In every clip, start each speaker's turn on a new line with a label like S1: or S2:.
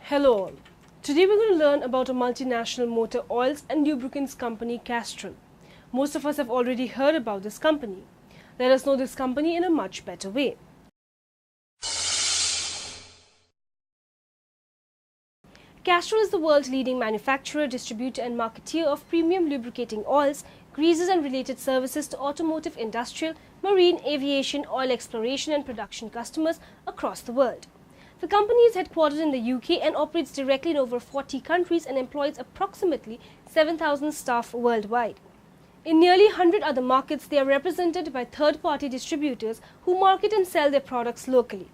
S1: Hello all. Today we're going to learn about a multinational motor oils and lubricants company, Castrol. Most of us have already heard about this company. Let us know this company in a much better way. Castrol is the world's leading manufacturer, distributor and marketeer of premium lubricating oils, greases and related services to automotive, industrial, marine, aviation, oil exploration and production customers across the world. The company is headquartered in the UK and operates directly in over 40 countries and employs approximately 7,000 staff worldwide. In nearly 100 other markets, they are represented by third-party distributors who market and sell their products locally.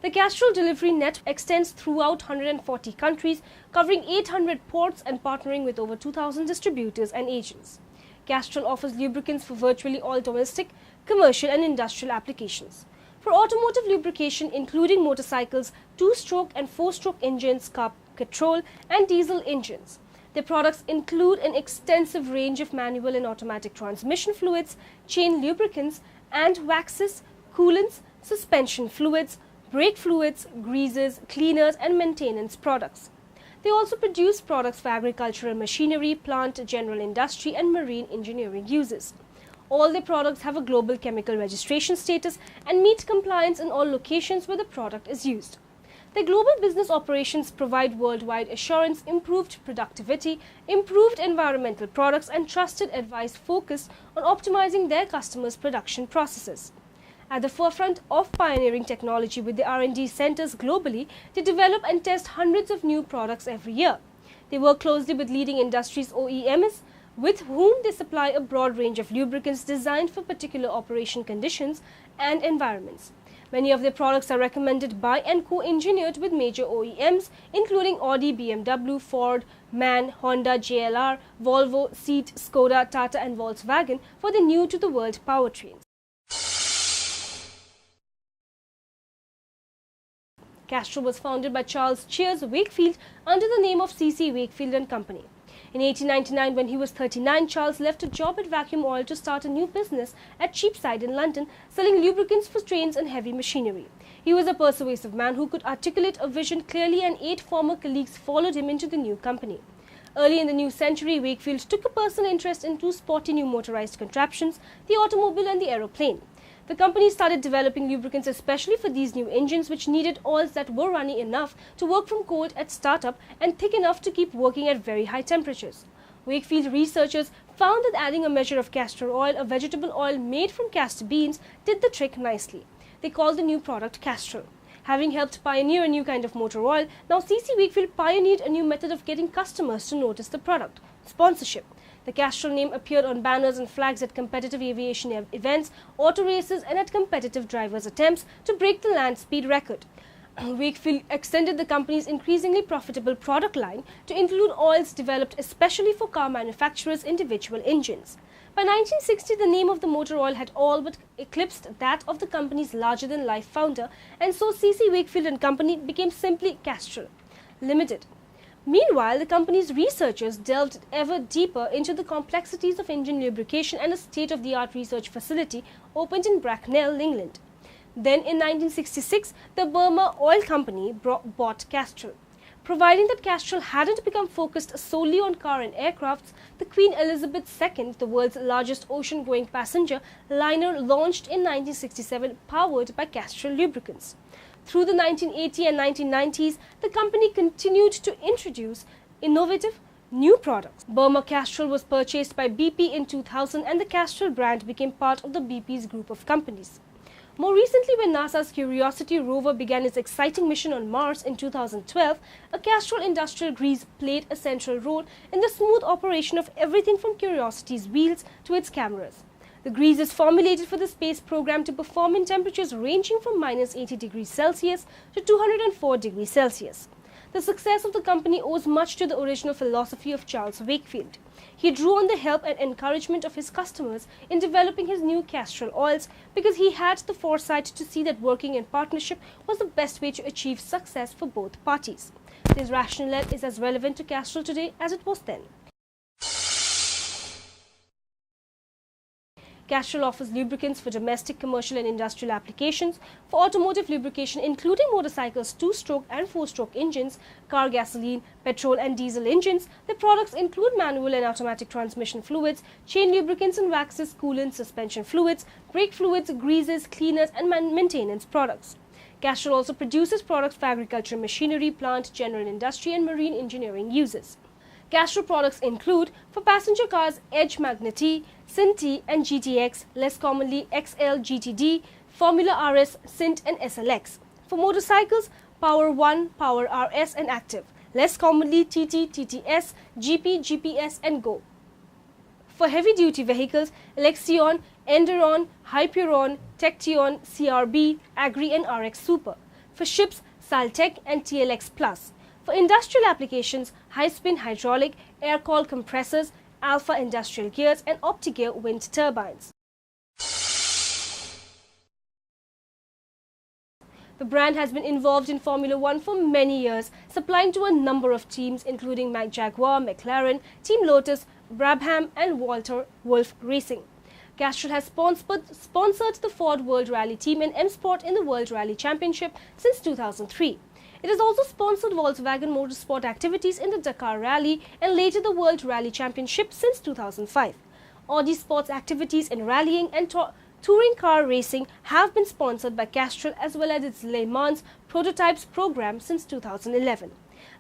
S1: The Castrol delivery network extends throughout 140 countries, covering 800 ports and partnering with over 2,000 distributors and agents. Castrol offers lubricants for virtually all domestic, commercial and industrial applications. For automotive lubrication, including motorcycles, 2-stroke and 4-stroke engines, Castrol and diesel engines. Their products include an extensive range of manual and automatic transmission fluids, chain lubricants and waxes, coolants, suspension fluids, brake fluids, greases, cleaners and maintenance products. They also produce products for agricultural machinery, plant, general industry and marine engineering uses. All their products have a global chemical registration status and meet compliance in all locations where the product is used. Their global business operations provide worldwide assurance, improved productivity, improved environmental products and trusted advice focused on optimizing their customers' production processes. At the forefront of pioneering technology with their R&D centers globally, they develop and test hundreds of new products every year. They work closely with leading industries OEMs, with whom they supply a broad range of lubricants designed for particular operation conditions and environments. Many of their products are recommended by and co-engineered with major OEMs, including Audi, BMW, Ford, MAN, Honda, JLR, Volvo, Seat, Skoda, Tata and Volkswagen for the new-to-the-world powertrains. Castrol was founded by Charles Cheers Wakefield under the name of C.C. Wakefield and Company. In 1899, when he was 39, Charles left a job at Vacuum Oil to start a new business at Cheapside in London, selling lubricants for trains and heavy machinery. He was a persuasive man who could articulate a vision clearly, and 8 former colleagues followed him into the new company. Early in the new century, Wakefield took a personal interest in 2 sporty new motorized contraptions, the automobile and the aeroplane. The company started developing lubricants especially for these new engines, which needed oils that were runny enough to work from cold at startup and thick enough to keep working at very high temperatures. Wakefield researchers found that adding a measure of castor oil, a vegetable oil made from castor beans, did the trick nicely. They called the new product Castrol. Having helped pioneer a new kind of motor oil, now C.C. Wakefield pioneered a new method of getting customers to notice the product: sponsorship. The Castrol name appeared on banners and flags at competitive aviation events, auto races and at competitive drivers' attempts to break the land speed record. Wakefield extended the company's increasingly profitable product line to include oils developed especially for car manufacturers' individual engines. By 1960, the name of the motor oil had all but eclipsed that of the company's larger-than-life founder, and so C.C. Wakefield and Company became simply Castrol Limited. Meanwhile, the company's researchers delved ever deeper into the complexities of engine lubrication, and a state-of-the-art research facility opened in Bracknell, England. Then in 1966, the Burma Oil Company bought Castrol. Providing that Castrol hadn't become focused solely on car and aircrafts, the Queen Elizabeth II, the world's largest ocean-going passenger liner, launched in 1967 powered by Castrol lubricants. Through the 1980s and 1990s, the company continued to introduce innovative new products. Burma Castrol was purchased by BP in 2000, and the Castrol brand became part of the BP's group of companies. More recently, when NASA's Curiosity rover began its exciting mission on Mars in 2012, a Castrol industrial grease played a central role in the smooth operation of everything from Curiosity's wheels to its cameras. The grease is formulated for the space program to perform in temperatures ranging from -80 degrees Celsius to 204 degrees Celsius. The success of the company owes much to the original philosophy of Charles Wakefield. He drew on the help and encouragement of his customers in developing his new Castrol oils because he had the foresight to see that working in partnership was the best way to achieve success for both parties. This rationale is as relevant to Castrol today as it was then. Castrol offers lubricants for domestic, commercial and industrial applications, for automotive lubrication including motorcycles, 2-stroke and 4-stroke engines, car gasoline, petrol and diesel engines. The products include manual and automatic transmission fluids, chain lubricants and waxes, coolants, suspension fluids, brake fluids, greases, cleaners and maintenance products. Castrol also produces products for agricultural machinery, plant, general industry and marine engineering uses. Castrol products include, for passenger cars, Edge Magneti, Sinti and GTX, less commonly XL GTD, Formula RS, Sint and SLX. For motorcycles, Power 1, Power RS and Active, less commonly TT, TTS, GP, GPS and Go. For heavy-duty vehicles, Lexion, Enduron, Hyperion, Tection, CRB, Agri and RX Super. For ships, Saltec and TLX Plus. For industrial applications, high-spin hydraulic, air-coil compressors, Alpha industrial gears and OptiGear wind turbines. The brand has been involved in Formula One for many years, supplying to a number of teams including Jaguar, McLaren, Team Lotus, Brabham and Walter Wolf Racing. Castrol has sponsored the Ford World Rally team and M-Sport in the World Rally Championship since 2003. It has also sponsored Volkswagen Motorsport activities in the Dakar Rally and later the World Rally Championship since 2005. Audi Sports activities in rallying and touring car racing have been sponsored by Castrol as well as its Le Mans prototypes program since 2011.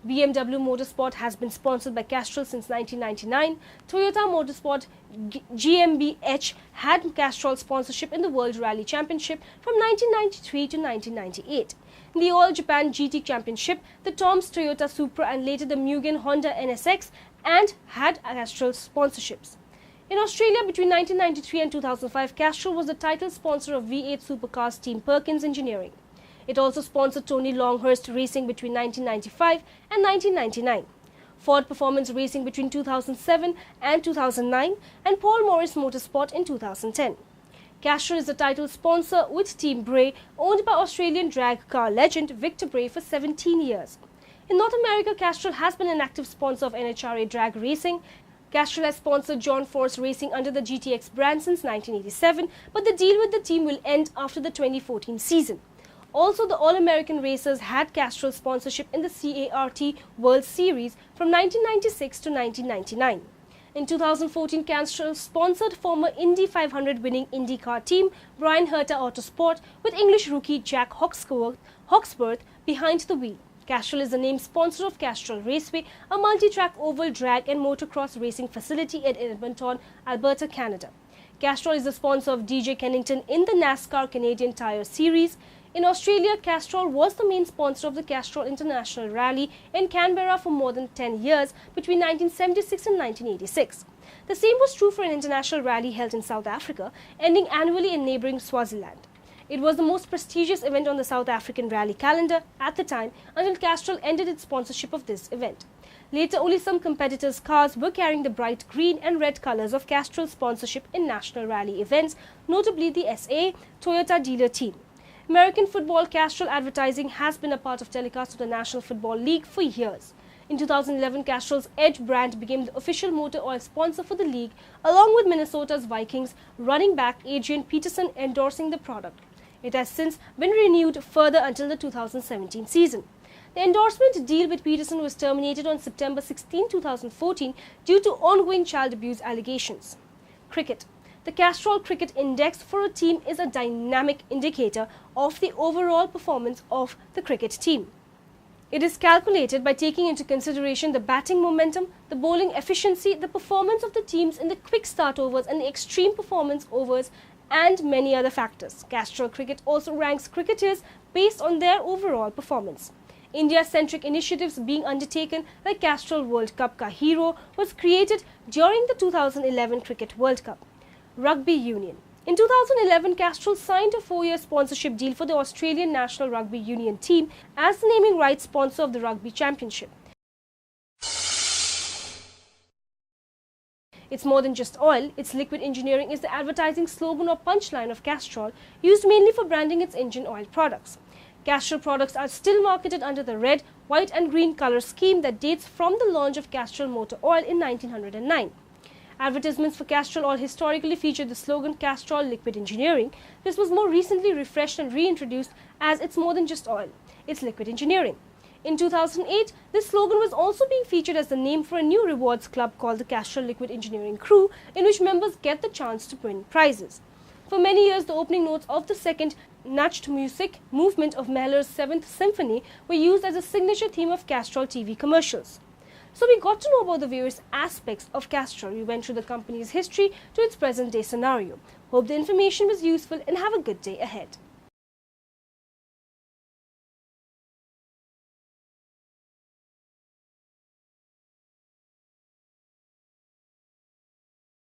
S1: BMW Motorsport has been sponsored by Castrol since 1999. Toyota Motorsport GmbH had Castrol sponsorship in the World Rally Championship from 1993 to 1998. In the All Japan GT Championship, the Toms Toyota Supra and later the Mugen Honda NSX and had Castrol sponsorships. In Australia, between 1993 and 2005, Castrol was the title sponsor of V8 Supercars team Perkins Engineering. It also sponsored Tony Longhurst Racing between 1995 and 1999, Ford Performance Racing between 2007 and 2009, and Paul Morris Motorsport in 2010. Castrol is the title sponsor with Team Bray, owned by Australian drag car legend Victor Bray for 17 years. In North America, Castrol has been an active sponsor of NHRA drag racing. Castrol has sponsored John Force Racing under the GTX brand since 1987, but the deal with the team will end after the 2014 season. Also, the All-American Racers had Castrol sponsorship in the CART World Series from 1996 to 1999. In 2014, Castrol sponsored former Indy 500 winning IndyCar team Brian Herta Autosport with English rookie Jack Hawksworth behind the wheel. Castrol is the name sponsor of Castrol Raceway, a multi-track oval drag and motocross racing facility in Edmonton, Alberta, Canada. Castrol is the sponsor of DJ Kennington in the NASCAR Canadian Tire Series. In Australia, Castrol was the main sponsor of the Castrol International Rally in Canberra for more than 10 years between 1976 and 1986. The same was true for an international rally held in South Africa, ending annually in neighbouring Swaziland. It was the most prestigious event on the South African rally calendar at the time until Castrol ended its sponsorship of this event. Later, only some competitors' cars were carrying the bright green and red colours of Castrol sponsorship in national rally events, notably the SA Toyota dealer team. American football Castrol advertising has been a part of telecasts of the National Football League for years. In 2011, Castrol's Edge brand became the official motor oil sponsor for the league, along with Minnesota's Vikings running back Adrian Peterson endorsing the product. It has since been renewed further until the 2017 season. The endorsement deal with Peterson was terminated on September 16, 2014 due to ongoing child abuse allegations. Cricket. The Castrol Cricket Index for a team is a dynamic indicator of the overall performance of the cricket team. It is calculated by taking into consideration the batting momentum, the bowling efficiency, the performance of the teams in the quick start overs and the extreme performance overs, and many other factors. Castrol Cricket also ranks cricketers based on their overall performance. India-centric initiatives being undertaken like Castrol World Cup Ka Hero was created during the 2011 Cricket World Cup. Rugby Union. In 2011, Castrol signed a 4-year sponsorship deal for the Australian National Rugby Union team as the naming rights sponsor of the Rugby Championship. It's more than just oil, its liquid engineering is the advertising slogan or punchline of Castrol, used mainly for branding its engine oil products. Castrol products are still marketed under the red, white and green color scheme that dates from the launch of Castrol Motor Oil in 1909. Advertisements for Castrol oil historically featured the slogan Castrol Liquid Engineering. This was more recently refreshed and reintroduced as it's more than just oil, it's liquid engineering. In 2008, this slogan was also being featured as the name for a new rewards club called the Castrol Liquid Engineering Crew, in which members get the chance to win prizes. For many years, the opening notes of the second Nacht music movement of Mahler's 7th Symphony were used as a signature theme of Castrol TV commercials. So we got to know about the various aspects of Castrol. We went through the company's history to its present day scenario. Hope the information was useful and have a good day ahead.